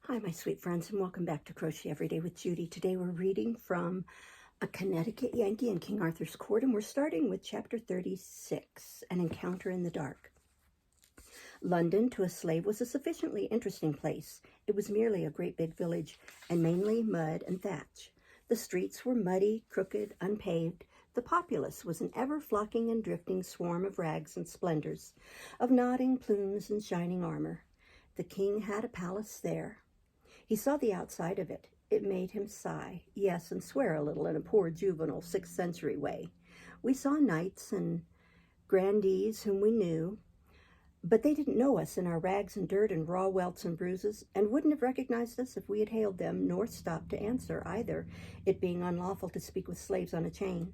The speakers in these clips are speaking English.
Hi, my sweet friends, and welcome back to Crochet Every Day with Judy. Today we're reading from A Connecticut Yankee in King Arthur's Court, and we're starting with Chapter 36, An Encounter in the Dark. London, to a slave, was a sufficiently interesting place. It was merely a great big village, and mainly mud and thatch. The streets were muddy, crooked, unpaved. The populace was an ever-flocking and drifting swarm of rags and splendors, of nodding plumes and shining armor. The king had a palace there. He saw the outside of it. It made him sigh, yes, and swear a little in a poor juvenile 6th century way. We saw knights and grandees whom we knew, but they didn't know us in our rags and dirt and raw welts and bruises, and wouldn't have recognized us if we had hailed them, nor stopped to answer either, it being unlawful to speak with slaves on a chain.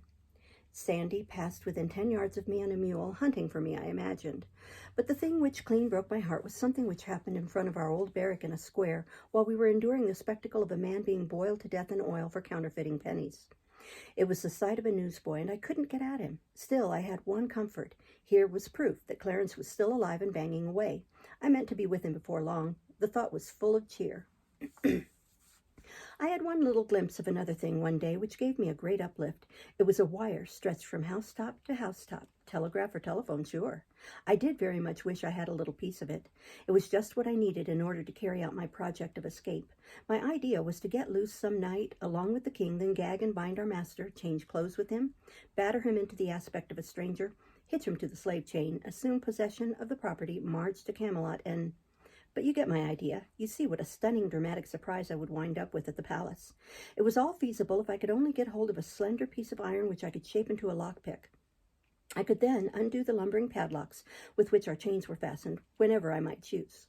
Sandy passed within 10 yards of me on a mule, hunting for me, I imagined. But the thing which clean broke my heart was something which happened in front of our old barrack in a square, while we were enduring the spectacle of a man being boiled to death in oil for counterfeiting pennies. It was the sight of a newsboy, and I couldn't get at him. Still, I had one comfort. Here was proof that Clarence was still alive and banging away. I meant to be with him before long. The thought was full of cheer. I had one little glimpse of another thing one day which gave me a great uplift. It was a wire stretched from housetop to housetop. Telegraph or telephone, sure. I did very much wish I had a little piece of it. It was just what I needed in order to carry out my project of escape. My idea was to get loose some night along with the king, then gag and bind our master, change clothes with him, batter him into the aspect of a stranger, hitch him to the slave chain, assume possession of the property, march to Camelot, and... But you get my idea. You see what a stunning dramatic surprise I would wind up with at the palace. It was all feasible if I could only get hold of a slender piece of iron which I could shape into a lockpick. I could then undo the lumbering padlocks with which our chains were fastened, whenever I might choose.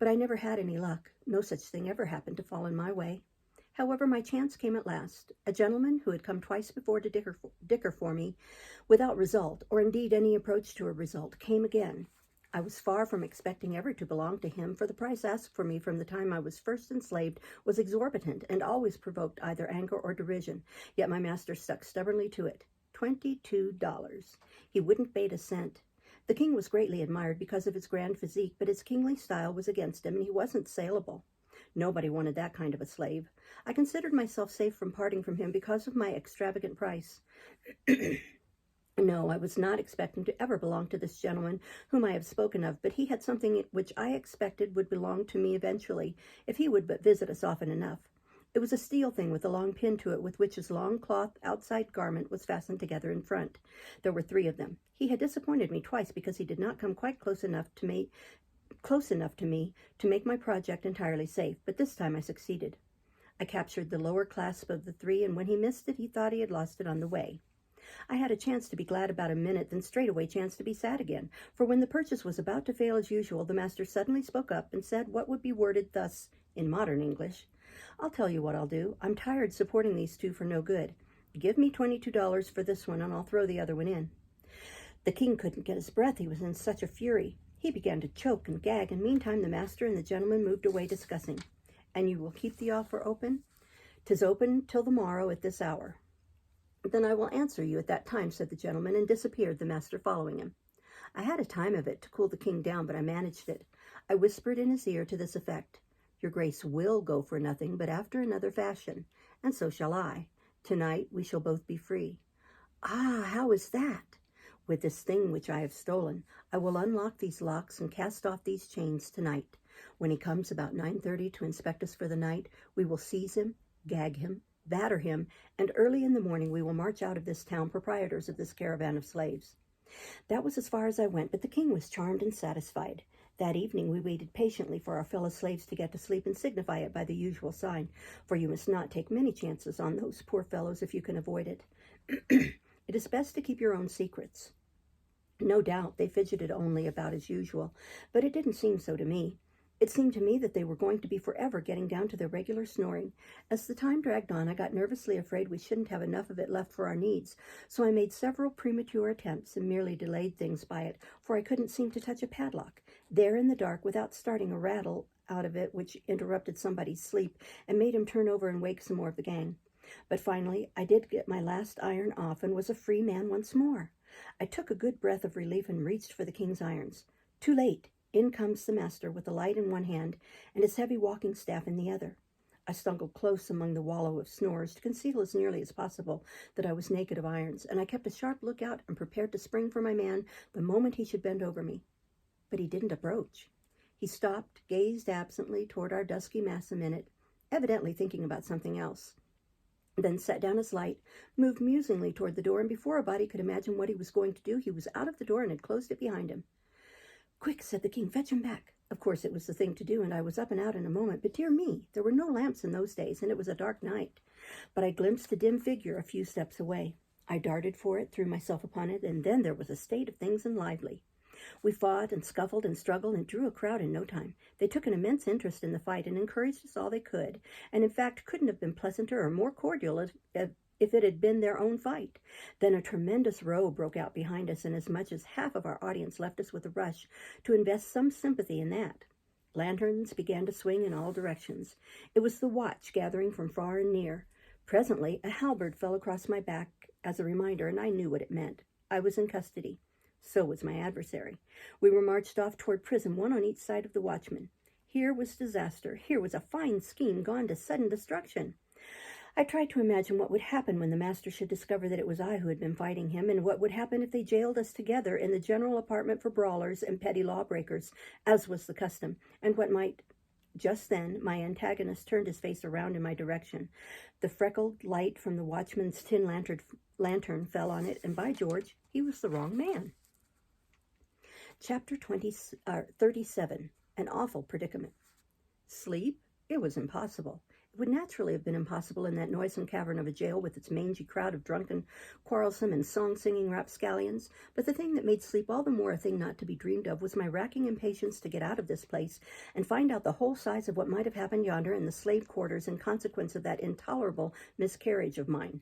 But I never had any luck. No such thing ever happened to fall in my way. However, my chance came at last. A gentleman who had come twice before to dicker for me, without result, or indeed any approach to a result, came again. I was far from expecting ever to belong to him, for the price asked for me from the time I was first enslaved was exorbitant and always provoked either anger or derision, yet my master stuck stubbornly to it. $22. He wouldn't bate a cent. The king was greatly admired because of his grand physique, but his kingly style was against him, and he wasn't saleable. Nobody wanted that kind of a slave. I considered myself safe from parting from him because of my extravagant price. No, I was not expecting to ever belong to this gentleman whom I have spoken of, but he had something which I expected would belong to me eventually, if he would but visit us often enough. It was a steel thing with a long pin to it, with which his long cloth outside garment was fastened together in front. There were 3 of them. He had disappointed me twice because he did not come quite close enough to me to make my project entirely safe, but this time I succeeded. I captured the lower clasp of the 3, and when he missed it, he thought he had lost it on the way. I had a chance to be glad about a minute, then straightway chance to be sad again, for when the purchase was about to fail as usual, the master suddenly spoke up and said what would be worded thus in modern English: "I'll tell you what I'll do. I'm tired supporting these 2 for no good. Give me $22 for this one, and I'll throw the other one in." The king couldn't get his breath. He was in such a fury. He began to choke and gag, and meantime the master and the gentleman moved away discussing. "And you will keep the offer open?" "'Tis open till the morrow at this hour." "Then I will answer you at that time," said the gentleman, and disappeared, the master following him. I had a time of it to cool the king down, but I managed it. I whispered in his ear to this effect: "Your grace will go for nothing, but after another fashion, and so shall I. Tonight we shall both be free." "Ah, how is that?" "With this thing which I have stolen. I will unlock these locks and cast off these chains tonight. When he comes about 9:30 to inspect us for the night, we will seize him, gag him, batter him, and early in the morning we will march out of this town proprietors of this caravan of slaves." That was as far as I went, but the king was charmed and satisfied. That evening we waited patiently for our fellow slaves to get to sleep and signify it by the usual sign, for you must not take many chances on those poor fellows if you can avoid it. It is best to keep your own secrets. No doubt they fidgeted only about as usual, but it didn't seem so to me. It seemed to me that they were going to be forever getting down to their regular snoring. As the time dragged on, I got nervously afraid we shouldn't have enough of it left for our needs, so I made several premature attempts and merely delayed things by it, for I couldn't seem to touch a padlock, there in the dark, without starting a rattle out of it which interrupted somebody's sleep and made him turn over and wake some more of the gang. But finally I did get my last iron off and was a free man once more. I took a good breath of relief and reached for the king's irons. Too late. In comes the master with a light in one hand and his heavy walking staff in the other. I snuggled close among the wallow of snores to conceal as nearly as possible that I was naked of irons, and I kept a sharp lookout and prepared to spring for my man the moment he should bend over me. But he didn't approach. He stopped, gazed absently toward our dusky mass a minute, evidently thinking about something else, then set down his light, moved musingly toward the door, and before a body could imagine what he was going to do, he was out of the door and had closed it behind him. "Quick," said the king, "fetch him back." Of course it was the thing to do, and I was up and out in a moment, but dear me, there were no lamps in those days, and it was a dark night. But I glimpsed a dim figure a few steps away. I darted for it, threw myself upon it, and then there was a state of things and lively. We fought and scuffled and struggled and drew a crowd in no time. They took an immense interest in the fight and encouraged us all they could, and in fact couldn't have been pleasanter or more cordial if it had been their own fight. Then a tremendous row broke out behind us, and as much as half of our audience left us with a rush to invest some sympathy in that. Lanterns began to swing in all directions. It was the watch gathering from far and near. Presently a halberd fell across my back as a reminder, and I knew what it meant. I was in custody. So was my adversary. We were marched off toward prison, one on each side of the watchman. Here was disaster. Here was a fine scheme gone to sudden destruction. I tried to imagine what would happen when the master should discover that it was I who had been fighting him, and what would happen if they jailed us together in the general apartment for brawlers and petty lawbreakers, as was the custom, and what might... Just then, my antagonist turned his face around in my direction. The freckled light from the watchman's tin lantern fell on it, and by George, he was the wrong man. Chapter 37, An Awful Predicament. Sleep? It was impossible. It would naturally have been impossible in that noisome cavern of a jail with its mangy crowd of drunken, quarrelsome, and song-singing rapscallions. But the thing that made sleep all the more a thing not to be dreamed of was my racking impatience to get out of this place and find out the whole size of what might have happened yonder in the slave quarters in consequence of that intolerable miscarriage of mine.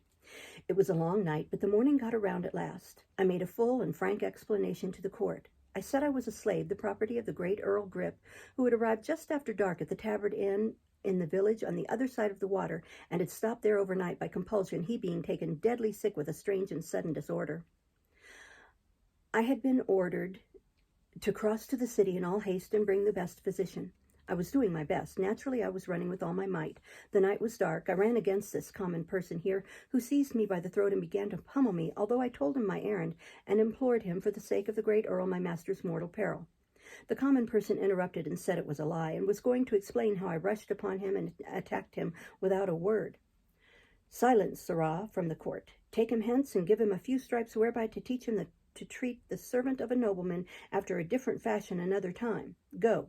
It was a long night, but the morning got around at last. I made a full and frank explanation to the court. I said I was a slave, the property of the great Earl Grip, who had arrived just after dark at the Tabard Inn in the village on the other side of the water, and had stopped there overnight by compulsion, he being taken deadly sick with a strange and sudden disorder. I had been ordered to cross to the city in all haste and bring the best physician. I was doing my best. Naturally, I was running with all my might. The night was dark. I ran against this common person here, who seized me by the throat and began to pummel me, although I told him my errand, and implored him, for the sake of the great Earl, my master's mortal peril. The common person interrupted and said it was a lie, and was going to explain how I rushed upon him and attacked him without a word. "Silence, sirrah," from the court. "Take him hence, and give him a few stripes whereby to teach him to treat the servant of a nobleman after a different fashion another time. Go."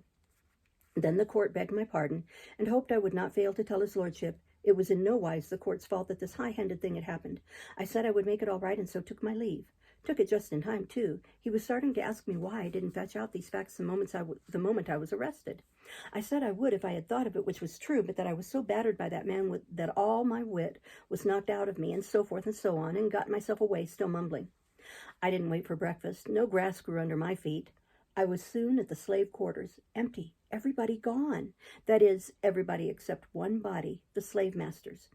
Then the court begged my pardon, and hoped I would not fail to tell his lordship it was in no wise the court's fault that this high-handed thing had happened. I said I would make it all right, and so took my leave. Took it just in time, too. He was starting to ask me why I didn't fetch out these facts the moment I was arrested. I said I would if I had thought of it, which was true, but that I was so battered by that man that all my wit was knocked out of me, and so forth and so on, and got myself away, still mumbling. I didn't wait for breakfast. No grass grew under my feet. I was soon at the slave quarters, empty, everybody gone. That is, everybody except one body, the slave master's.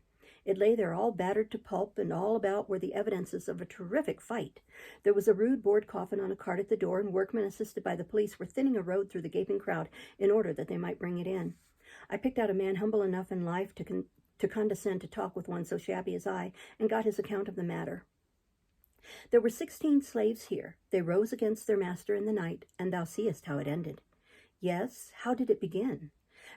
It lay there all battered to pulp, and all about were the evidences of a terrific fight. There was a rude board coffin on a cart at the door, and workmen assisted by the police were thinning a road through the gaping crowd in order that they might bring it in. I picked out a man humble enough in life to condescend to talk with one so shabby as I, and got his account of the matter. There were 16 slaves here. They rose against their master in the night, and thou seest how it ended. Yes, how did it begin?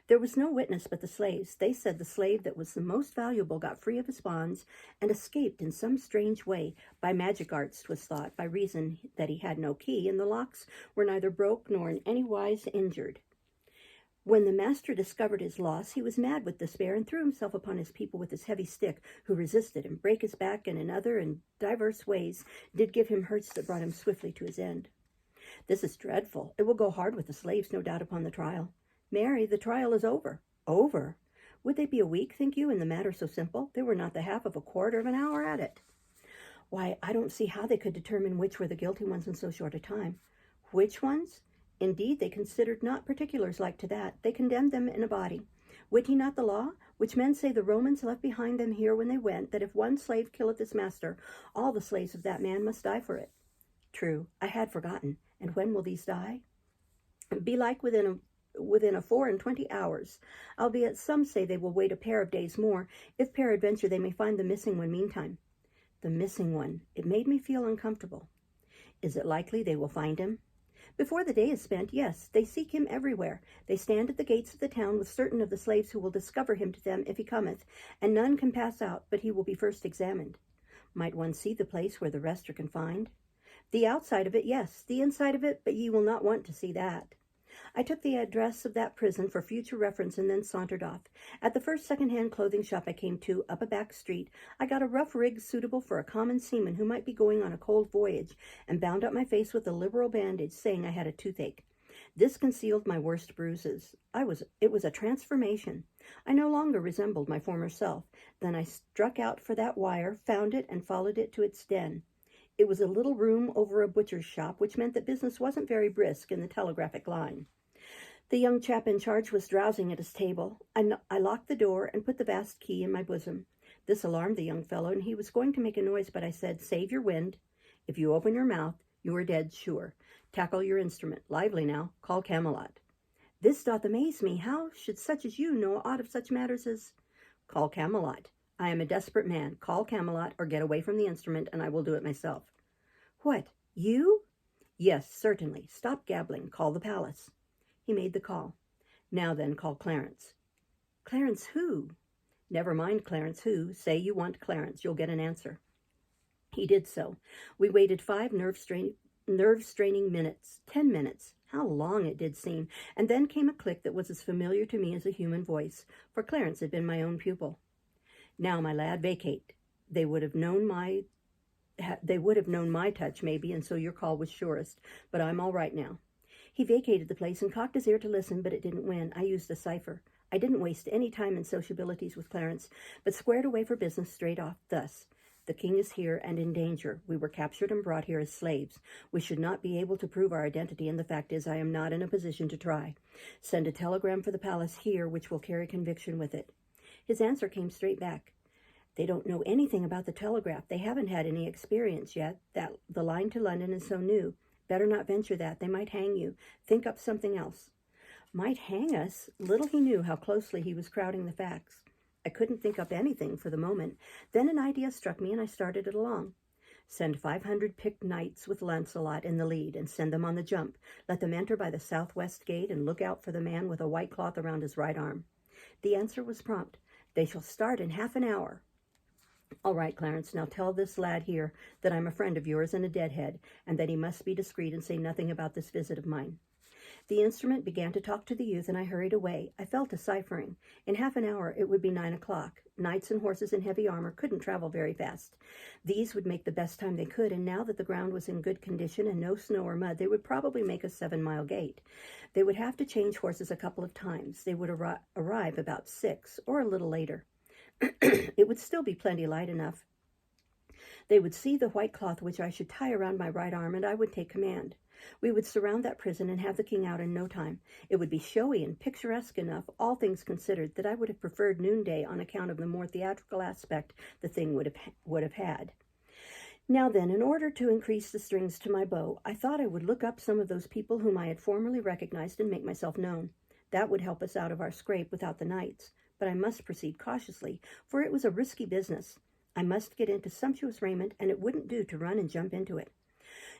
There was no witness but the slaves. They said the slave that was the most valuable got free of his bonds and escaped in some strange way, by magic arts, 'twas thought, by reason that he had no key, and the locks were neither broke nor in any wise injured. When the master discovered his loss, he was mad with despair, and threw himself upon his people with his heavy stick, who resisted, and brake his back, and in other and divers ways did give him hurts that brought him swiftly to his end. This is dreadful. It will go hard with the slaves, no doubt, upon the trial. Mary, the trial is over. Over? Would they be a week, think you, in the matter so simple? They were not the half of a quarter of an hour at it. Why, I don't see how they could determine which were the guilty ones in so short a time. Which ones? Indeed, they considered not particulars like to that. They condemned them in a body. Wit ye not the law, which men say the Romans left behind them here when they went, that if one slave killeth his master, all the slaves of that man must die for it? True, I had forgotten. And when will these die? Belike within a 4 and 20 hours, albeit some say they will wait a pair of days more, if peradventure they may find the missing one meantime. The missing one. It made me feel uncomfortable. Is it likely they will find him? Before the day is spent, yes, they seek him everywhere. They stand at the gates of the town with certain of the slaves who will discover him to them if he cometh, and none can pass out but he will be first examined. Might one see the place where the rest are confined? The outside of it, yes, the inside of it, but ye will not want to see that. I took the address of that prison for future reference and then sauntered off. At the first second-hand clothing shop I came to, up a back street, I got a rough rig suitable for a common seaman who might be going on a cold voyage, and bound up my face with a liberal bandage, saying I had a toothache. This concealed my worst bruises. It was a transformation. I no longer resembled my former self. Then I struck out for that wire, found it, and followed it to its den. It was a little room over a butcher's shop, which meant that business wasn't very brisk in the telegraphic line. The young chap in charge was drowsing at his table. I locked the door and put the vast key in my bosom. This alarmed the young fellow, and he was going to make a noise, but I said, "Save your wind. If you open your mouth, you are dead, sure. Tackle your instrument. Lively now. Call Camelot." This doth amaze me. How should such as you know aught of such matters as— "Call Camelot. I am a desperate man. Call Camelot, or get away from the instrument, and I will do it myself." "What, you?" "Yes, certainly. Stop gabbling. Call the palace." He made the call. "Now then, call Clarence." "Clarence who?" "Never mind Clarence who. Say you want Clarence. You'll get an answer." He did so. We waited 5 nerve-straining minutes. 10 minutes. How long it did seem. And then came a click that was as familiar to me as a human voice, for Clarence had been my own pupil. "Now, my lad, vacate. They would have known my touch, maybe, and so your call was surest, but I'm all right now." He vacated the place and cocked his ear to listen, but it didn't win. I used a cipher. I didn't waste any time in sociabilities with Clarence, but squared away for business straight off thus: "The king is here and in danger. We were captured and brought here as slaves. We should not be able to prove our identity, and the fact is I am not in a position to try. Send a telegram for the palace here, which will carry conviction with it." His answer came straight back: "They don't know anything about the telegraph. They haven't had any experience yet. The line to London is so new. Better not venture that. They might hang you. Think up something else." Might hang us? Little he knew how closely he was crowding the facts. I couldn't think up anything for the moment. Then an idea struck me, and I started it along. "Send 500 picked knights with Launcelot in the lead, and send them on the jump. Let them enter by the southwest gate, and look out for the man with a white cloth around his right arm." The answer was prompt: "They shall start in half an hour." "All right, Clarence, now tell this lad here that I'm a friend of yours and a deadhead, and that he must be discreet and say nothing about this visit of mine." The instrument began to talk to the youth, and I hurried away. I fell to ciphering. In half an hour it would be 9 o'clock. Knights and horses in heavy armor couldn't travel very fast. These would make the best time they could, and now that the ground was in good condition and no snow or mud, they would probably make a 7-mile gait. They would have to change horses a couple of times. They would arrive about 6, or a little later. It would still be plenty light enough. They would see the white cloth which I should tie around my right arm, and I would take command. We would surround that prison and have the king out in no time. It would be showy and picturesque enough, all things considered, that I would have preferred noonday on account of the more theatrical aspect the thing would have had. Now then, in order to increase the strings to my bow, I thought I would look up some of those people whom I had formerly recognized and make myself known. That would help us out of our scrape without the knights. But I must proceed cautiously, for it was a risky business. I must get into sumptuous raiment, and it wouldn't do to run and jump into it.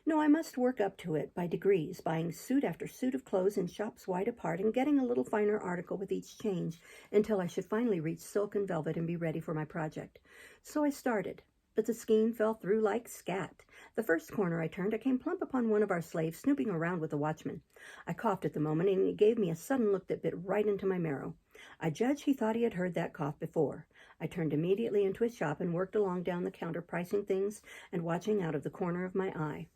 No, I must work up to it by degrees, buying suit after suit of clothes in shops wide apart, and getting a little finer article with each change, until I should finally reach silk and velvet and be ready for my project. So I started, but the scheme fell through like scat. The first corner I turned, I came plump upon one of our slaves snooping around with the watchman. I coughed at the moment, and he gave me a sudden look that bit right into my marrow. I judge he thought he had heard that cough before. I turned immediately into his shop and worked along down the counter, pricing things and watching out of the corner of my eye.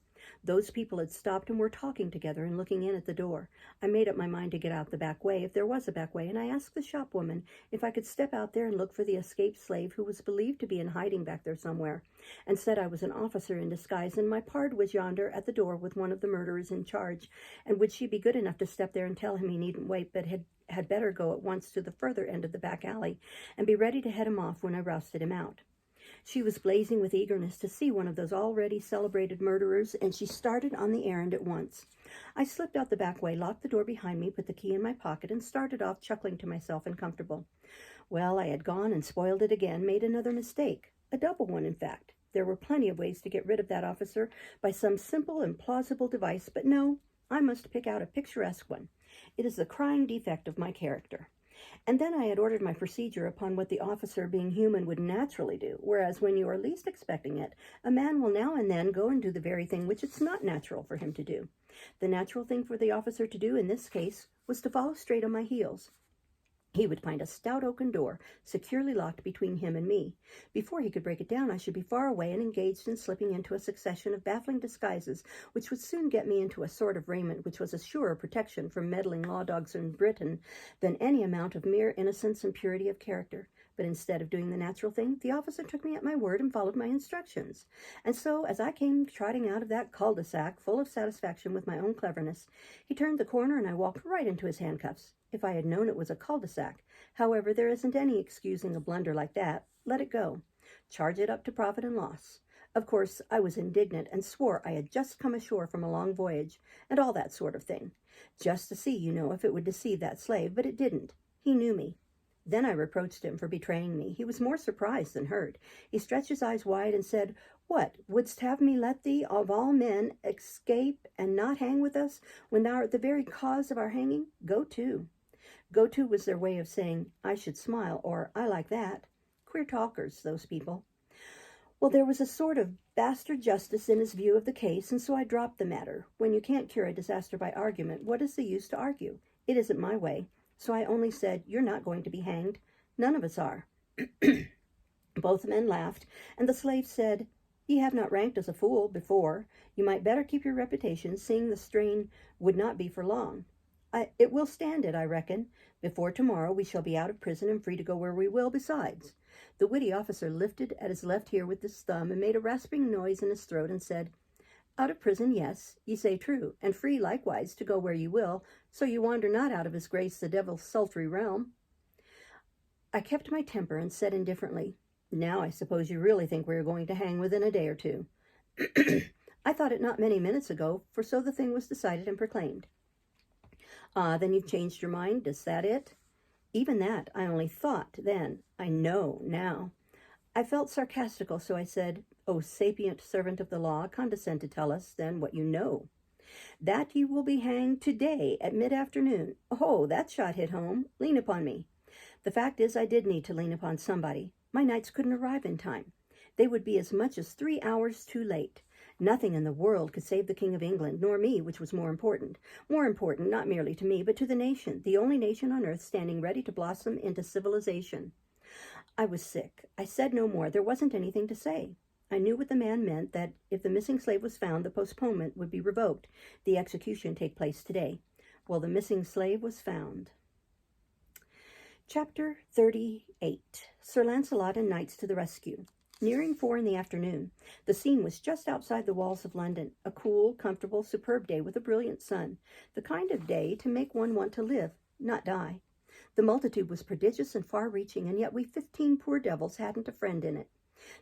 Those people had stopped and were talking together and looking in at the door. I made up my mind to get out the back way, if there was a back way, and I asked the shopwoman if I could step out there and look for the escaped slave who was believed to be in hiding back there somewhere, and said I was an officer in disguise, and my pard was yonder at the door with one of the murderers in charge, and would she be good enough to step there and tell him he needn't wait, but had better go at once to the further end of the back alley and be ready to head him off when I rousted him out. She was blazing with eagerness to see one of those already celebrated murderers, and she started on the errand at once. I slipped out the back way, locked the door behind me, put the key in my pocket, and started off chuckling to myself and comfortable. Well, I had gone and spoiled it again, made another mistake. A double one, in fact. There were plenty of ways to get rid of that officer by some simple and plausible device, but no, I must pick out a picturesque one. It is the crying defect of my character. And then I had ordered my procedure upon what the officer, being human, would naturally do, whereas when you are least expecting it, a man will now and then go and do the very thing which it's not natural for him to do. The natural thing for the officer to do in this case was to follow straight on my heels. He would find a stout oaken door, securely locked between him and me. Before he could break it down, I should be far away and engaged in slipping into a succession of baffling disguises, which would soon get me into a sort of raiment which was a surer protection from meddling law dogs in Britain than any amount of mere innocence and purity of character. But instead of doing the natural thing, the officer took me at my word and followed my instructions. And so, as I came trotting out of that cul-de-sac, full of satisfaction with my own cleverness, he turned the corner and I walked right into his handcuffs. If I had known it was a cul-de-sac. However, there isn't any excusing a blunder like that. Let it go. Charge it up to profit and loss. Of course, I was indignant and swore I had just come ashore from a long voyage, and all that sort of thing. Just to see, you know, if it would deceive that slave, but it didn't. He knew me. Then I reproached him for betraying me. He was more surprised than hurt. He stretched his eyes wide and said, "What, wouldst have me let thee, of all men, escape and not hang with us, when thou art the very cause of our hanging? Go to." Go to was their way of saying, "I should smile," or "I like that." Queer talkers, those people. Well, there was a sort of bastard justice in his view of the case, and so I dropped the matter. When you can't cure a disaster by argument, what is the use to argue? It isn't my way. So I only said, "You're not going to be hanged. None of us are." Both men laughed, and the slave said, "Ye have not ranked as a fool before. You might better keep your reputation, seeing the strain would not be for long. It will stand it, I reckon. Before tomorrow we shall be out of prison and free to go where we will besides." The witty officer lifted at his left ear with his thumb and made a rasping noise in his throat and said, "Out of prison, yes, ye say true, and free likewise to go where ye will, so you wander not out of his grace the devil's sultry realm." I kept my temper and said indifferently, "Now I suppose you really think we are going to hang within a day or two." I thought it not many minutes ago, for so the thing was decided and proclaimed. "Ah, then you've changed your mind, is that it?" Even that I only thought then. I know now. I felt sarcastical, so I said, "O sapient servant of the law, condescend to tell us, then, what you know." "That you will be hanged today at mid-afternoon." "Oh, that shot hit home. Lean upon me." The fact is, I did need to lean upon somebody. My knights couldn't arrive in time. They would be as much as 3 hours too late. Nothing in the world could save the King of England, nor me, which was more important. More important, not merely to me, but to the nation, the only nation on earth standing ready to blossom into civilization. I was sick. I said no more. There wasn't anything to say. I knew what the man meant, that if the missing slave was found, the postponement would be revoked, the execution take place today. Well, the missing slave was found. Chapter 38. Sir Launcelot and Knights to the Rescue. Nearing 4 in the afternoon, the scene was just outside the walls of London, a cool, comfortable, superb day with a brilliant sun, the kind of day to make one want to live, not die. The multitude was prodigious and far-reaching, and yet we 15 poor devils hadn't a friend in it.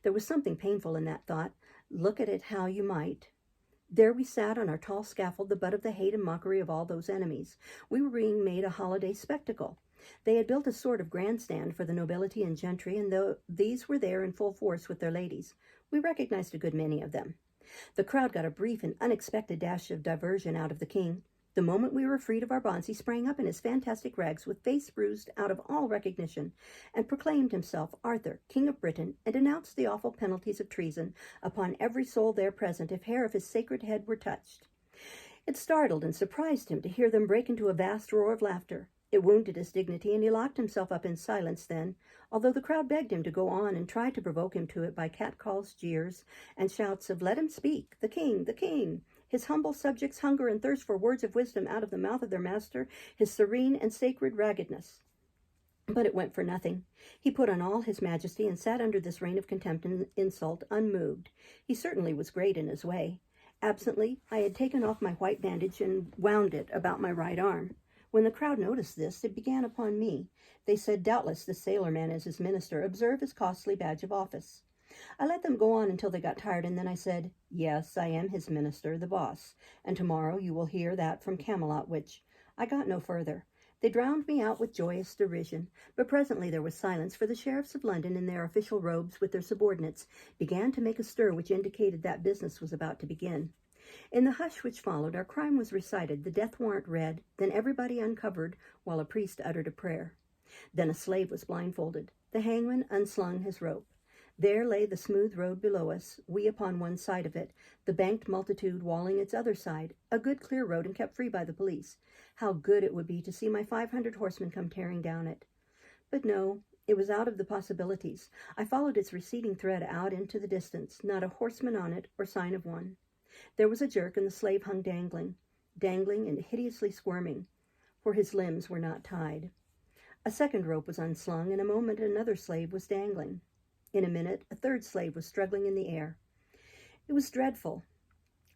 There was something painful in that thought, look at it how you might. There we sat on our tall scaffold, the butt of the hate and mockery of all those enemies. We were being made a holiday spectacle. They had built a sort of grandstand for the nobility and gentry, and though these were there in full force with their ladies, we recognized a good many of them. The crowd got a brief and unexpected dash of diversion out of the king. The moment we were freed of our bonds, he sprang up in his fantastic rags, with face bruised out of all recognition, and proclaimed himself Arthur, King of Britain, and denounced the awful penalties of treason upon every soul there present if hair of his sacred head were touched. It startled and surprised him to hear them break into a vast roar of laughter. It wounded his dignity, and he locked himself up in silence then, although the crowd begged him to go on and tried to provoke him to it by catcalls, jeers, and shouts of, "Let him speak! The king! The king!" His humble subjects hunger and thirst for words of wisdom out of the mouth of their master, his serene and sacred raggedness. But it went for nothing. He put on all his majesty and sat under this rain of contempt and insult unmoved. He certainly was great in his way. Absently, I had taken off my white bandage and wound it about my right arm. When the crowd noticed this, it began upon me. They said, "Doubtless the sailor man is his minister. Observe his costly badge of office." I let them go on until they got tired, and then I said, "Yes, I am his minister, the boss, and tomorrow you will hear that from Camelot," which I got no further. They drowned me out with joyous derision, but presently there was silence, for the sheriffs of London, in their official robes with their subordinates, began to make a stir which indicated that business was about to begin. In the hush which followed, our crime was recited, the death warrant read, then everybody uncovered while a priest uttered a prayer. Then a slave was blindfolded. The hangman unslung his rope. There lay the smooth road below us, we upon one side of it, the banked multitude walling its other side, a good clear road and kept free by the police. How good it would be to see my 500 horsemen come tearing down it. But no, it was out of the possibilities. I followed its receding thread out into the distance, not a horseman on it or sign of one. There was a jerk, and the slave hung dangling and hideously squirming, for his limbs were not tied. A second rope was unslung. In a moment another slave was dangling. In a minute a third slave was struggling in the air. It was dreadful.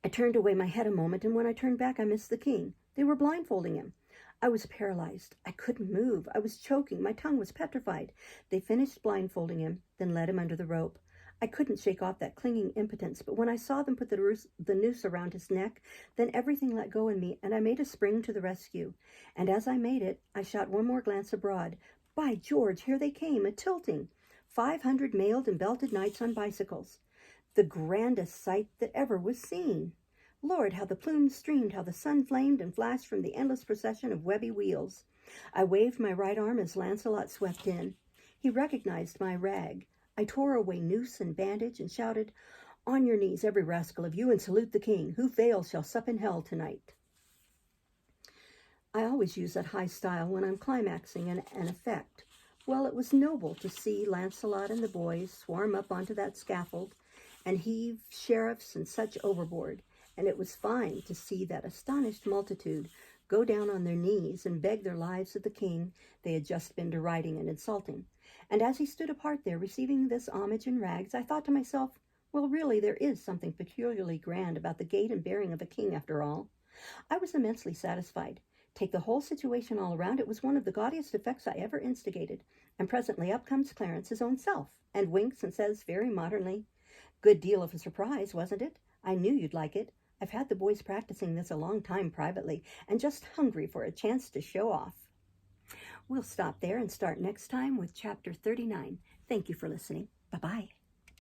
I turned away my head a moment, and when I turned back I missed the king. They were blindfolding him. I was paralyzed. I couldn't move. I was choking. My tongue was petrified. They finished blindfolding him, then led him under the rope. I couldn't shake off that clinging impotence, but when I saw them put the noose around his neck, then everything let go in me, and I made a spring to the rescue. And as I made it, I shot one more glance abroad. By George, here they came, a-tilting. 500 mailed and belted knights on bicycles. The grandest sight that ever was seen. Lord, how the plumes streamed, how the sun flamed and flashed from the endless procession of webby wheels. I waved my right arm as Launcelot swept in. He recognized my rag. I tore away noose and bandage and shouted, "On your knees, every rascal of you, and salute the king. Who fails shall sup in hell tonight." I always use that high style when I'm climaxing an effect. Well, it was noble to see Launcelot and the boys swarm up onto that scaffold and heave sheriffs and such overboard, and it was fine to see that astonished multitude go down on their knees and beg their lives of the king they had just been deriding and insulting. And as he stood apart there, receiving this homage in rags, I thought to myself, well, really, there is something peculiarly grand about the gait and bearing of a king, after all. I was immensely satisfied. Take the whole situation all around, it was one of the gaudiest effects I ever instigated. And presently up comes Clarence, his own self, and winks and says very modernly, "Good deal of a surprise, wasn't it? I knew you'd like it. I've had the boys practicing this a long time privately, and just hungry for a chance to show off." We'll stop there and start next time with Chapter 39. Thank you for listening. Bye-bye.